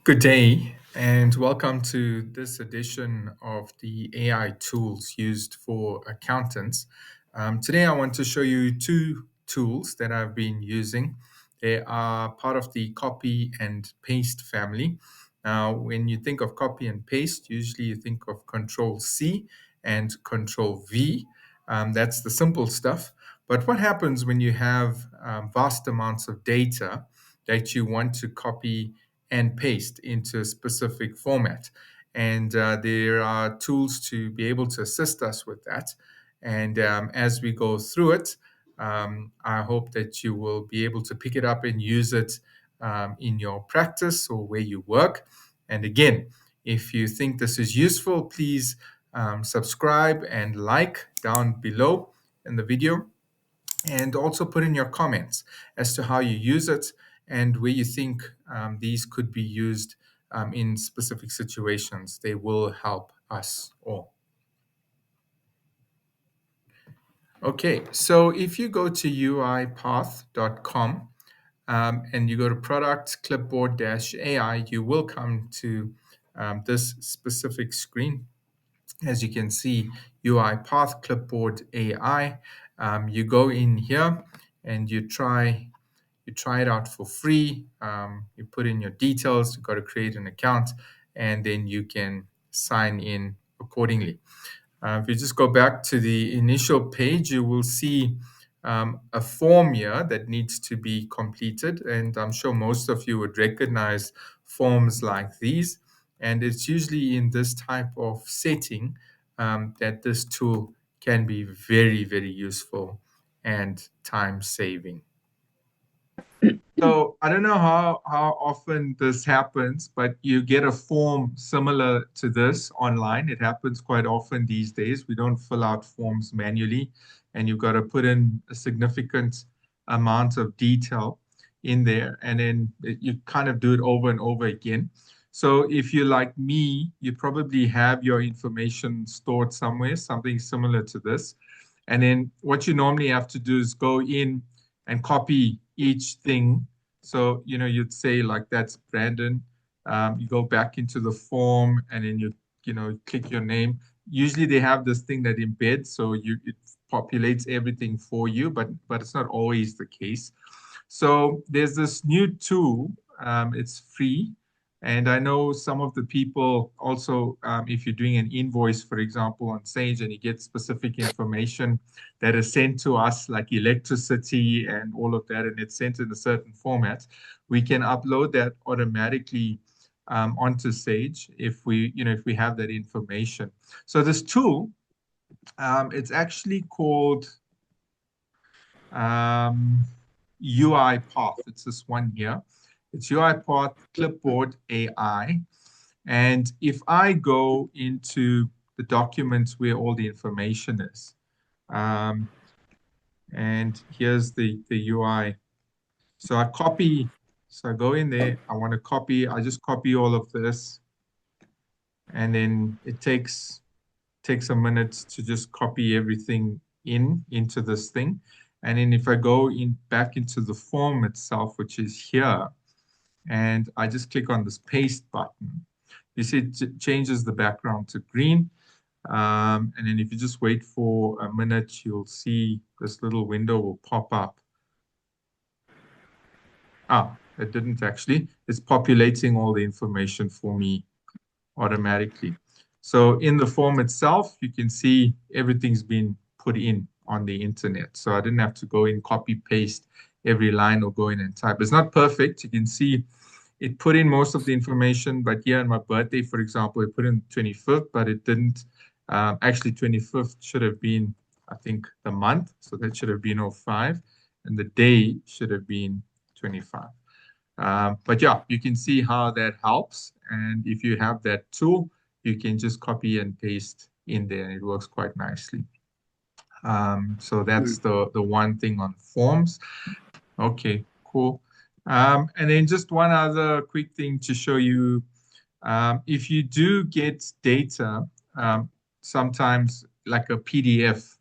Good day, and welcome to this edition of the AI tools used for accountants. Today, I want to show you two tools that I've been using. They are part of the copy and paste family. Now, when you think of copy and paste, usually you think of Control C and Control V. That's the simple stuff. But what happens when you have vast amounts of data that you want to copy and paste into a specific format? And there are tools to be able to assist us with that. And as we go through it, I hope that you will be able to pick it up and use it in your practice or where you work. And again, if you think this is useful, please subscribe and like down below in the video, and also put in your comments as to how you use it and where you think these could be used in specific situations. They will help us all. Okay, so if you go to uipath.com and you go to product clipboard AI, you will come to this specific screen. As you can see, UiPath Clipboard AI. You go in here and you try it out for free. You put in your details. You've got to create an account, and then you can sign in accordingly. If you just go back to the initial page, you will see a form here that needs to be completed. And I'm sure most of you would recognize forms like these. And it's usually in this type of setting that this tool can be very, very useful and time saving. So I don't know how often this happens, but you get a form similar to this online. It happens quite often these days. We don't fill out forms manually, and you've got to put in a significant amount of detail in there, and then you kind of do it over and over again. So if you're like me, you probably have your information stored somewhere, something similar to this. And then what you normally have to do is go in and copy each thing. So, you'd say like, that's Brandon. You go back into the form and then you click your name. Usually they have this thing that embeds, so it populates everything for you, but it's not always the case. So there's this new tool. It's free. And I know some of the people also, if you're doing an invoice, for example, on Sage, and you get specific information that is sent to us, like electricity and all of that, and it's sent in a certain format, we can upload that automatically onto Sage if we have that information. So this tool, it's actually called UiPath. It's this one here. It's UiPath Clipboard AI. And if I go into the documents where all the information is, and here's the UI. So I go in there, I want to copy, I just copy all of this. And then it takes a minute to just copy everything into this thing. And then if I go back into the form itself, which is here, and I just click on this paste button, you see it changes the background to green. And then if you just wait for a minute, you'll see this little window will pop up. It didn't actually. It's populating all the information for me automatically. So in the form itself, you can see everything's been put in on the internet. So I didn't have to go in, copy, paste every line or go in and type. It's not perfect. You can see it put in most of the information, but here on my birthday, for example, it put in 25th, but it didn't. Actually, 25th should have been, I think, the month. So that should have been 05, and the day should have been 25. But yeah, you can see how that helps. And if you have that tool, you can just copy and paste in there, and it works quite nicely. So that's the one thing on forms. Okay, cool. And then just one other quick thing to show you. If you do get data, sometimes like a PDF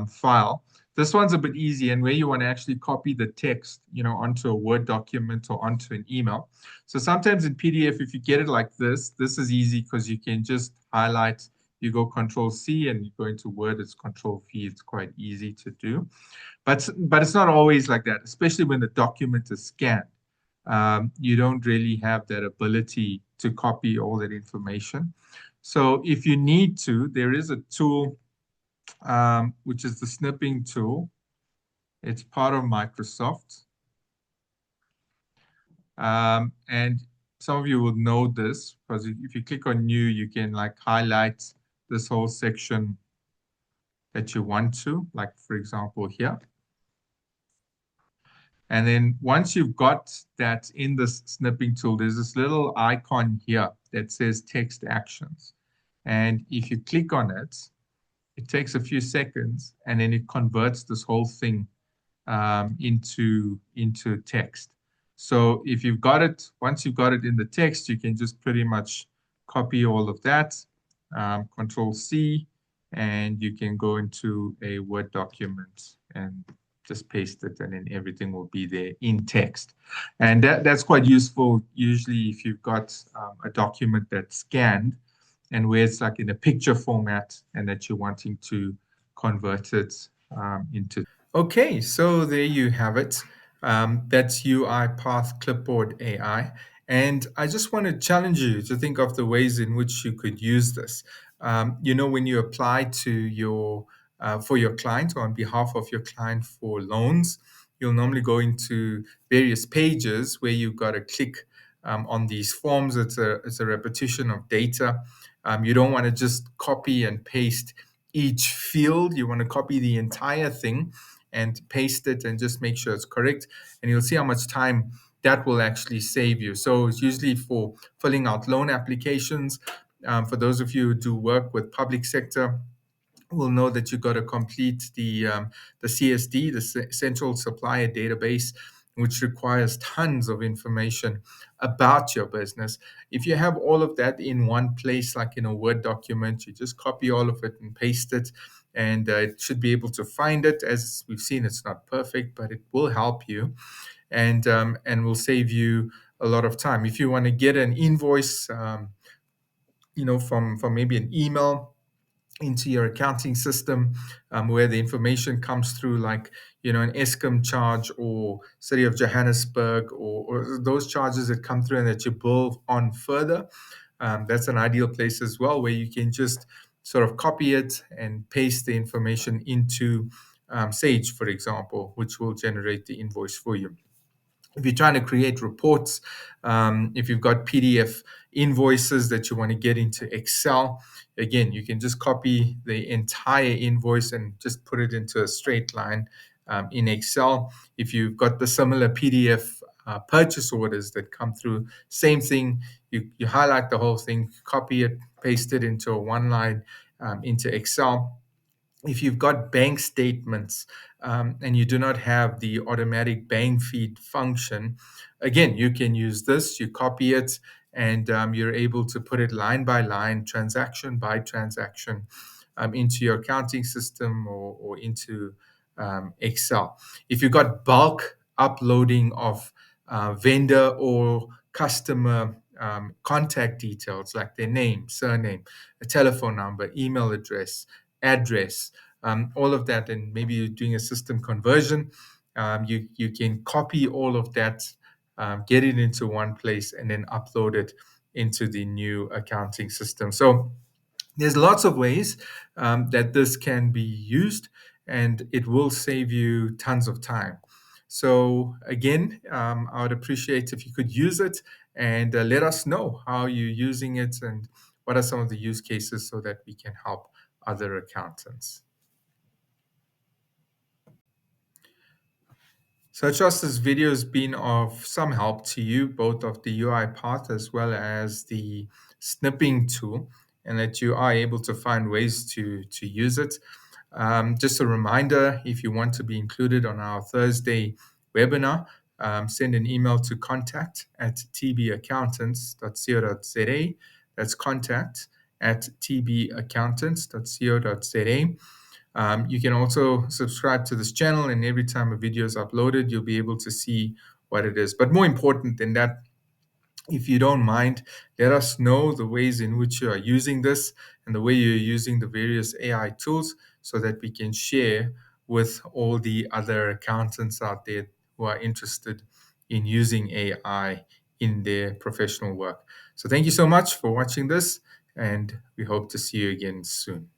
file, This one's a bit easy, and where you want to actually copy the text, onto a Word document or onto an email. So sometimes in PDF, if you get it like this is easy because you can just highlight, you go Control C, and you go into Word, it's Control V. It's quite easy to do. But it's not always like that, especially when the document is scanned. You don't really have that ability to copy all that information. So if you need to, there is a tool, which is the Snipping Tool. It's part of Microsoft. And some of you will know this because if you click on New, you can highlight this whole section that you want to, like for example here. And then once you've got that in this snipping tool, there's this little icon here that says text actions. And if you click on it, it takes a few seconds and then it converts this whole thing into text. So if you've got it, once you've got it in the text, you can just pretty much copy all of that, Control C, and you can go into a Word document and just paste it, and then everything will be there in text. And that's quite useful, usually if you've got a document that's scanned and where it's like in a picture format and that you're wanting to convert it into. Okay, so there you have it. That's UiPath Clipboard AI. And I just want to challenge you to think of the ways in which you could use this. When you apply to for your client or on behalf of your client for loans, you'll normally go into various pages where you've got to click on these forms. It's a repetition of data. You don't want to just copy and paste each field. You want to copy the entire thing and paste it and just make sure it's correct. And you'll see how much time that will actually save you. So it's usually for filling out loan applications. For those of you who do work with public sector, will know that you've got to complete the CSD, the Central Supplier Database, which requires tons of information about your business. If you have all of that in one place, like in a Word document, you just copy all of it and paste it, and it should be able to find it. As we've seen, it's not perfect, but it will help you, and will save you a lot of time. If you want to get an invoice, from maybe an email into your accounting system, where the information comes through, like an Eskom charge or City of Johannesburg, or those charges that come through and that you bill on further. That's an ideal place as well, where you can just sort of copy it and paste the information into Sage, for example, which will generate the invoice for you. If you're trying to create reports, if you've got PDF invoices that you want to get into Excel, again, you can just copy the entire invoice and just put it into a straight line in Excel. If you've got the similar PDF purchase orders that come through, same thing, you highlight the whole thing, copy it, paste it into a one line into Excel. If you've got bank statements and you do not have the automatic bank feed function, again, you can use this. You copy it, and you're able to put it line by line, transaction by transaction into your accounting system or into Excel. If you've got bulk uploading of vendor or customer contact details, like their name, surname, a telephone number, email address, all of that, and maybe you're doing a system conversion, you can copy all of that, get it into one place, and then upload it into the new accounting system. So there's lots of ways that this can be used, and it will save you tons of time. So again, I would appreciate if you could use it and let us know how you're using it and what are some of the use cases so that we can help other accountants. So I trust this video has been of some help to you, both of the UiPath as well as the snipping tool, and that you are able to find ways to use it. Just a reminder, if you want to be included on our Thursday webinar, send an email to contact@tbaccountants.co.za. That's contact@tbaccountants.co.za. You can also subscribe to this channel, and every time a video is uploaded, you'll be able to see what it is. But more important than that, if you don't mind, let us know the ways in which you are using this and the way you're using the various AI tools so that we can share with all the other accountants out there who are interested in using AI in their professional work. So thank you so much for watching this, and we hope to see you again soon.